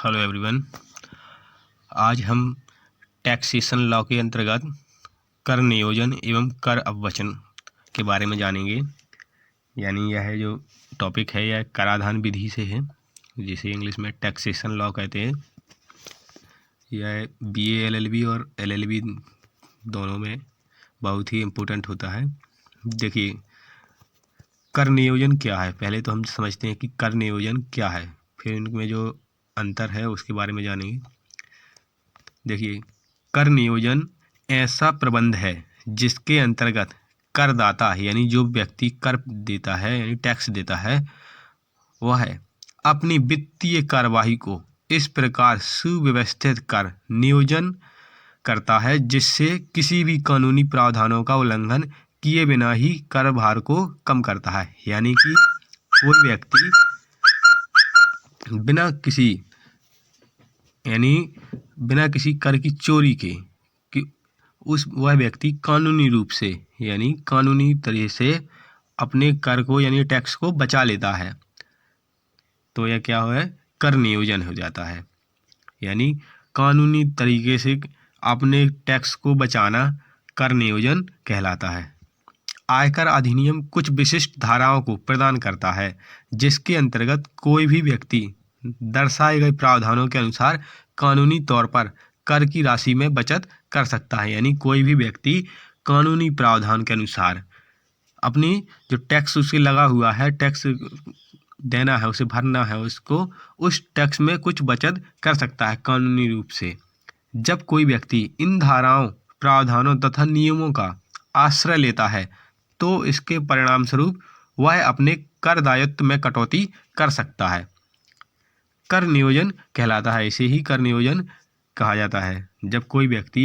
Hello everyone. आज हम taxation law के अंतर्गत कर नियोजन एवं कर अपवचन के बारे में जानेंगे। यानी यह जो टॉपिक है यह कराधान विधि से है, जिसे इंग्लिश में टैक्सेशन लॉ कहते हैं। यह BA LLB और LLB दोनों में बहुत ही इम्पोर्टेंट होता है। देखिए, कर नियोजन क्या है, पहले तो हम समझते हैं कि कर नियोजन क्या है, फिर इनमें जो अंतर है उसके बारे में जानेंगे। देखिए, कर नियोजन ऐसा प्रबंध है जिसके अंतर्गत करदाता यानी जो व्यक्ति कर देता है यानी टैक्स देता है, वह अपनी वित्तीय कार्यवाही को इस प्रकार सुव्यवस्थित कर नियोजन करता है जिससे किसी भी कानूनी प्रावधानों का उल्लंघन किए बिना ही कर भार को कम करता है। यानी कि कोई व्यक्ति बिना किसी कर की चोरी के कि वह व्यक्ति कानूनी रूप से यानी कानूनी तरीके से अपने कर को यानी टैक्स को बचा लेता है, तो यह क्या है, कर नियोजन हो जाता है। यानी कानूनी तरीके से अपने टैक्स को बचाना कर नियोजन कहलाता है। आयकर अधिनियम कुछ विशिष्ट धाराओं को प्रदान करता है जिसके अंतर्गत कोई भी व्यक्ति दर्शाए गए प्रावधानों के अनुसार कानूनी तौर पर कर की राशि में बचत कर सकता है। यानी कोई भी व्यक्ति कानूनी प्रावधान के अनुसार अपनी जो टैक्स उसे लगा हुआ है, टैक्स देना है, उसे भरना है, उसको उस टैक्स में कुछ बचत कर सकता है कानूनी रूप से। जब कोई व्यक्ति इन धाराओं, प्रावधानों तथा नियमों का आश्रय लेता है तो इसके परिणाम स्वरूप वह अपने कर दायित्व में कटौती कर सकता है। कर नियोजन कहलाता है, इसे ही कर नियोजन कहा जाता है। जब कोई व्यक्ति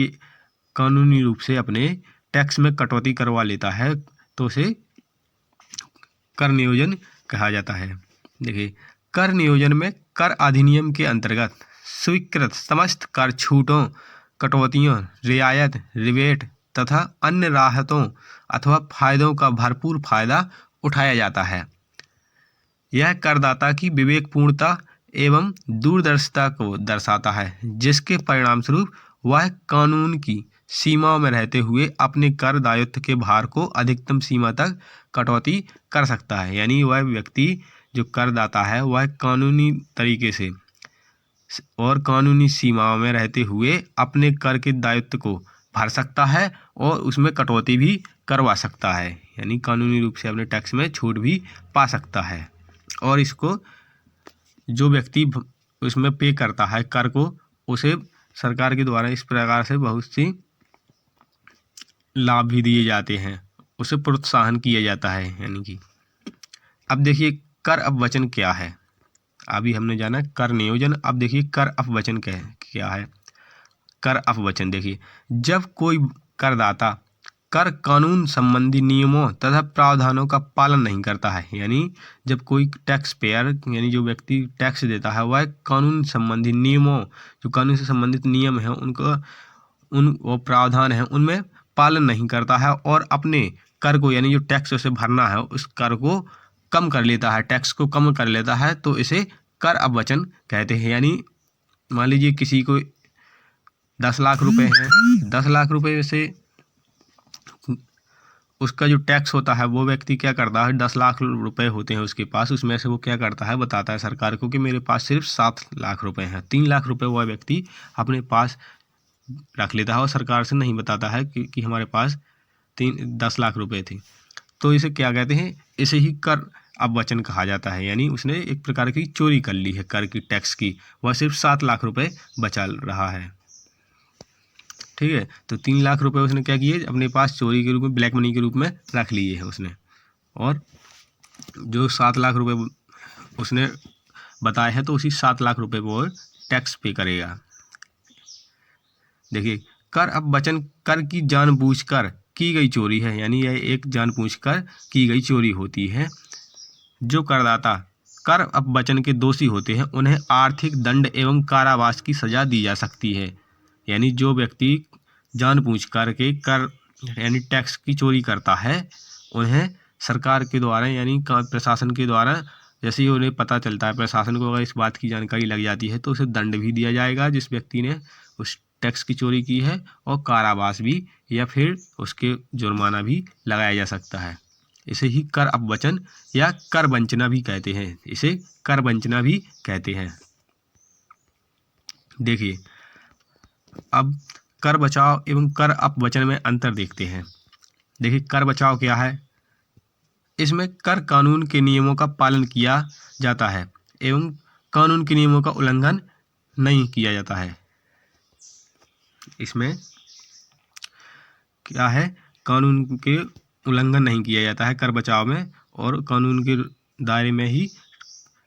कानूनी रूप से अपने टैक्स में कटौती करवा लेता है तो उसे कर नियोजन कहा जाता है। देखिए, कर नियोजन में कर अधिनियम के अंतर्गत स्वीकृत समस्त कर छूटों, कटौतियों, रियायत, रिबेट तथा अन्य राहतों अथवा फायदों का भरपूर फायदा उठाया जाता है। यह करदाता की विवेकपूर्णता एवं दूरदर्शिता को दर्शाता है, जिसके परिणाम स्वरूप वह कानून की सीमाओं में रहते हुए अपने कर दायित्व के भार को अधिकतम सीमा तक कटौती कर सकता है। यानी वह व्यक्ति जो करदाता है वह कानूनी तरीके से और कानूनी सीमाओं में रहते हुए अपने कर के दायित्व को भर सकता है और उसमें कटौती भी करवा सकता है। यानी कानूनी रूप से अपने टैक्स में छूट भी पा सकता है। और इसको जो व्यक्ति उसमें पे करता है कर को, उसे सरकार के द्वारा इस प्रकार से बहुत सी लाभ भी दिए जाते हैं, उसे प्रोत्साहन किया जाता है। यानी कि अब देखिए, कर अपवचन क्या है। अभी हमने जाना कर नियोजन, अब देखिए कर अपवचन क्या है। कर अपवचन, देखिए, जब कोई करदाता कर कानून संबंधी नियमों तथा प्रावधानों का पालन नहीं करता है, यानी जब कोई टैक्स पेयर यानी जो व्यक्ति टैक्स देता है वह कानून संबंधी नियमों, जो कानून से संबंधित नियम हैं उनको वो प्रावधान है उनमें पालन नहीं करता है और अपने कर को यानी जो टैक्स उसे भरना है उस कर को कम कर लेता है, टैक्स को कम कर लेता है, तो इसे कर अपवचन कहते हैं। यानी मान लीजिए किसी को 10 लाख रुपए हैं, 10 लाख रुपए से उसका जो टैक्स होता है वो व्यक्ति क्या करता है, 10 लाख रुपए होते हैं उसके पास, उसमें से वो क्या करता है, बताता है सरकार को कि मेरे पास सिर्फ 7 लाख रुपए हैं। 3 लाख रुपए वह व्यक्ति अपने पास रख लेता है और सरकार से नहीं बताता है कि हमारे पास 10 लाख रुपए थे। तो इसे क्या कहते हैं, इसे ही कर अपवचन कहा जाता है। यानी उसने एक प्रकार की चोरी कर ली है कर की, टैक्स की, वह सिर्फ 7 लाख रुपए बचा रहा है। ठीक है, तो 3 लाख रुपए उसने क्या किए, अपने पास चोरी के रूप में, ब्लैक मनी के रूप में रख लिए हैं उसने, और जो 7 लाख रुपए उसने बताए हैं तो उसी 7 लाख रुपए वो टैक्स पे करेगा। देखिए, कर अपवचन कर की जानबूझकर की गई चोरी है, यानी यह एक जानबूझकर की गई चोरी होती है। जो करदाता कर अपवचन के दोषी होते हैं उन्हें आर्थिक दंड एवं कारावास की सजा दी जा सकती है। यानी जो व्यक्ति जानबूझकर के कर यानी टैक्स की चोरी करता है उन्हें सरकार के द्वारा यानी प्रशासन के द्वारा जैसे ही उन्हें पता चलता है, प्रशासन को अगर इस बात की जानकारी लग जाती है, तो उसे दंड भी दिया जाएगा जिस व्यक्ति ने उस टैक्स की चोरी की है, और कारावास भी या फिर उसके जुर्माना भी लगाया जा सकता है। इसे ही कर अपवंचन या कर वंचना भी कहते हैं। इसे कर वंचना भी कहते हैं। देखिए, अब कर बचाव एवं कर अपवंचन में अंतर देखते हैं। देखिए, कर बचाव क्या है? इसमें कर कानून के नियमों का पालन किया जाता है एवं कानून के नियमों का उल्लंघन नहीं किया जाता है। इसमें क्या है? कानून के उल्लंघन नहीं किया जाता है कर बचाव में, और कानून के दायरे में ही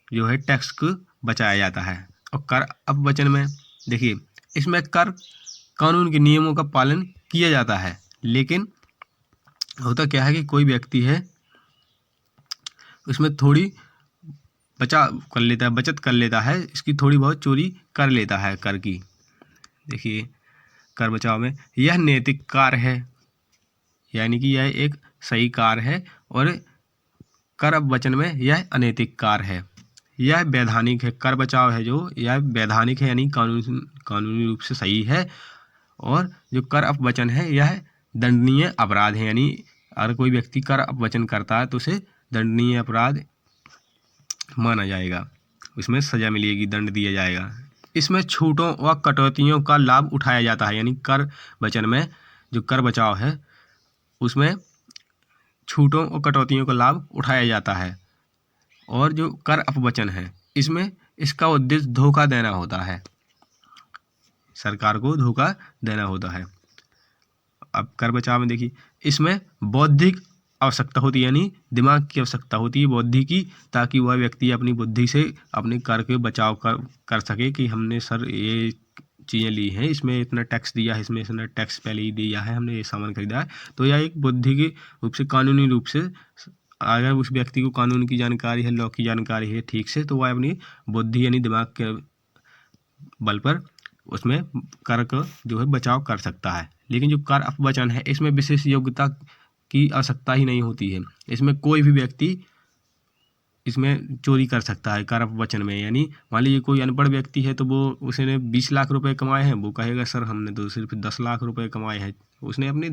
जो है टैक्स को बचाया जाता है। और कर अपवंचन में देखिए, इसमें कर कानून के नियमों का पालन किया जाता है, लेकिन होता क्या है कि कोई व्यक्ति है उसमें थोड़ी बचाव कर लेता है, बचत कर लेता है, इसकी थोड़ी बहुत चोरी कर लेता है कर की। देखिए, कर बचाव में यह नैतिक कार्य है, यानी कि यह एक सही कार्य है, और कर अपवंचन में यह अनैतिक कार्य है। यह वैधानिक है, कर बचाव है जो यह वैधानिक है, यानी कानूनी रूप से सही है, और जो कर अपवंचन है यह दंडनीय अपराध है, यानी अगर कोई व्यक्ति कर अपवंचन करता है तो उसे दंडनीय अपराध माना जाएगा, उसमें सजा मिलेगी, दंड दिया जाएगा। इसमें छूटों व कटौतियों का लाभ उठाया जाता है, यानी कर बचन में जो कर बचाव है उसमें छूटों और कटौतियों का लाभ उठाया जाता है। और जो कर अपवंचन है इसमें इसका उद्देश्य धोखा देना होता है, सरकार को धोखा देना होता है। अब कर बचाव में देखिए, इसमें बौद्धिक आवश्यकता होती है, यानी दिमाग की आवश्यकता होती है, बुद्धि की, ताकि वह व्यक्ति अपनी बुद्धि से अपने कर के बचाव कर सके कि हमने सर ये चीज़ें ली हैं, इसमें इतना टैक्स दिया है, इसमें इतना टैक्स पहले ही दिया है, हमने ये सामान खरीदा है। तो यह एक बुद्धि के रूप से, कानूनी रूप से, अगर उस व्यक्ति को कानून की जानकारी है, लॉ की जानकारी है ठीक से, तो वह अपनी बुद्धि यानी दिमाग के बल पर उसमें कर का जो है बचाव कर सकता है। लेकिन जो कर अपवंचन है इसमें विशेष योग्यता की आवश्यकता ही नहीं होती है, इसमें कोई भी व्यक्ति इसमें चोरी कर सकता है कर अपवंचन में। यानी मान लीजिए कोई अनपढ़ व्यक्ति है, तो वो उसने 20 लाख रुपए कमाए हैं, वो कहेगा सर हमने तो सिर्फ 10 लाख रुपए कमाए हैं, उसने अपने,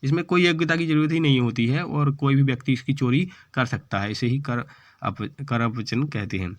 इसमें कोई योग्यता की जरूरत ही नहीं होती है, और कोई भी व्यक्ति इसकी चोरी कर सकता है। इसे ही कर अपवंचन कहते हैं।